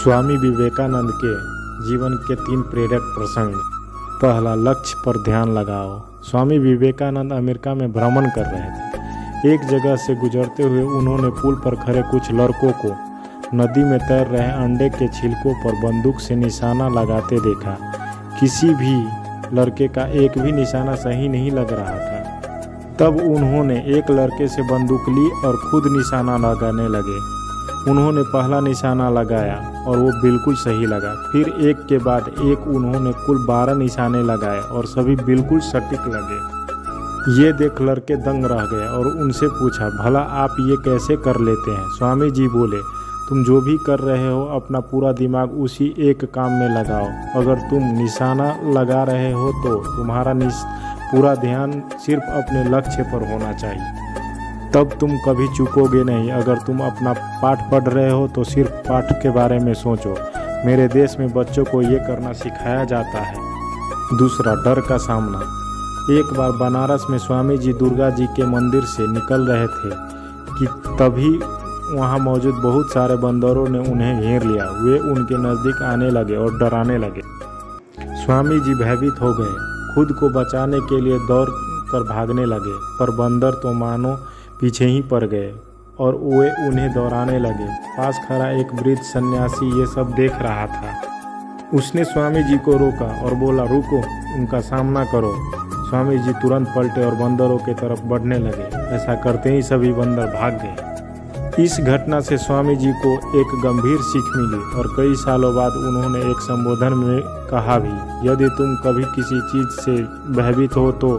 स्वामी विवेकानंद के जीवन के 3 प्रेरक प्रसंग। पहला, लक्ष्य पर ध्यान लगाओ। स्वामी विवेकानंद अमेरिका में भ्रमण कर रहे थे। एक जगह से गुजरते हुए उन्होंने पुल पर खड़े कुछ लड़कों को नदी में तैर रहे अंडे के छिलकों पर बंदूक से निशाना लगाते देखा। किसी भी लड़के का एक भी निशाना सही नहीं लग रहा था। तब उन्होंने एक लड़के से बंदूक ली और खुद निशाना लगाने लगे। उन्होंने पहला निशाना लगाया और वो बिल्कुल सही लगा। फिर एक के बाद एक उन्होंने कुल 12 निशाने लगाए और सभी बिल्कुल सटीक लगे। ये देख लड़के दंग रह गए और उनसे पूछा, भला आप ये कैसे कर लेते हैं? स्वामी जी बोले, तुम जो भी कर रहे हो अपना पूरा दिमाग उसी एक काम में लगाओ। अगर तुम निशाना लगा रहे हो तो तुम्हारा पूरा ध्यान सिर्फ अपने लक्ष्य पर होना चाहिए, तब तुम कभी चूकोगे नहीं। अगर तुम अपना पाठ पढ़ रहे हो तो सिर्फ पाठ के बारे में सोचो। मेरे देश में बच्चों को ये करना सिखाया जाता है। दूसरा, डर का सामना। एक बार बनारस में स्वामी जी दुर्गा जी के मंदिर से निकल रहे थे कि तभी वहाँ मौजूद बहुत सारे बंदरों ने उन्हें घेर लिया। वे उनके नज़दीक आने लगे और डराने लगे। स्वामी जी भयभीत हो गए, खुद को बचाने के लिए दौड़ कर भागने लगे, पर बंदर तो मानो पीछे ही पड़ गए और वे उन्हें दौड़ाने लगे। पास खड़ा एक वृद्ध सन्यासी ये सब देख रहा था। उसने स्वामी जी को रोका और बोला, रुको, उनका सामना करो। स्वामी जी तुरंत पलटे और बंदरों की तरफ बढ़ने लगे। ऐसा करते ही सभी बंदर भाग गए। इस घटना से स्वामी जी को एक गंभीर सीख मिली और कई सालों बाद उन्होंने एक संबोधन में कहा भी, यदि तुम कभी किसी चीज़ से भयभीत हो तो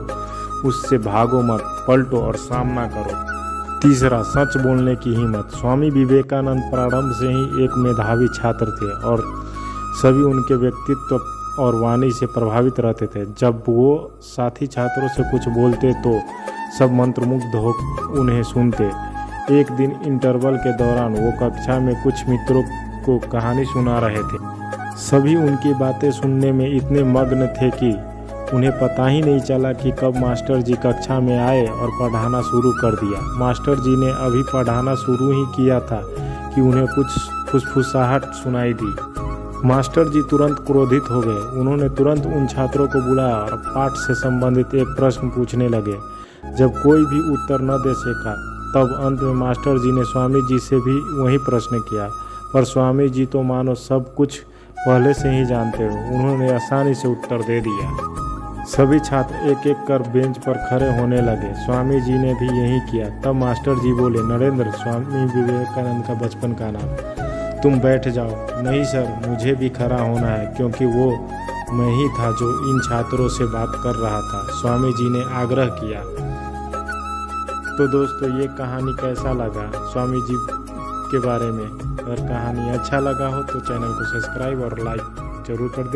उससे भागो मत, पलटो और सामना करो। तीसरा, सच बोलने की हिम्मत। स्वामी विवेकानंद प्रारंभ से ही एक मेधावी छात्र थे और सभी उनके व्यक्तित्व और वाणी से प्रभावित रहते थे। जब वो साथी छात्रों से कुछ बोलते तो सब मंत्रमुग्ध हो उन्हें सुनते। एक दिन इंटरवल के दौरान वो कक्षा में कुछ मित्रों को कहानी सुना रहे थे। सभी उनकी बातें सुनने में इतने मग्न थे कि उन्हें पता ही नहीं चला कि कब मास्टर जी कक्षा में आए और पढ़ाना शुरू कर दिया। मास्टर जी ने अभी पढ़ाना शुरू ही किया था कि उन्हें कुछ फुसफुसाहट सुनाई दी। मास्टर जी तुरंत क्रोधित हो गए। उन्होंने तुरंत उन छात्रों को बुलाया और पाठ से संबंधित एक प्रश्न पूछने लगे। जब कोई भी उत्तर न दे सका तब अंत में मास्टर जी ने स्वामी जी से भी वही प्रश्न किया, पर स्वामी जी तो मानो सब कुछ पहले से ही जानते हो। उन्होंने आसानी से उत्तर दे दिया। सभी छात्र एक एक कर बेंच पर खड़े होने लगे। स्वामी जी ने भी यही किया। तब मास्टर जी बोले, नरेंद्र, स्वामी विवेकानंद का बचपन का नाम, तुम बैठ जाओ। नहीं सर, मुझे भी खड़ा होना है क्योंकि वो मैं ही था जो इन छात्रों से बात कर रहा था, स्वामी जी ने आग्रह किया। तो दोस्तों, ये कहानी कैसा लगा स्वामी जी के बारे में? अगर कहानी अच्छा लगा हो तो चैनल को सब्सक्राइब और लाइक जरूर कर दें।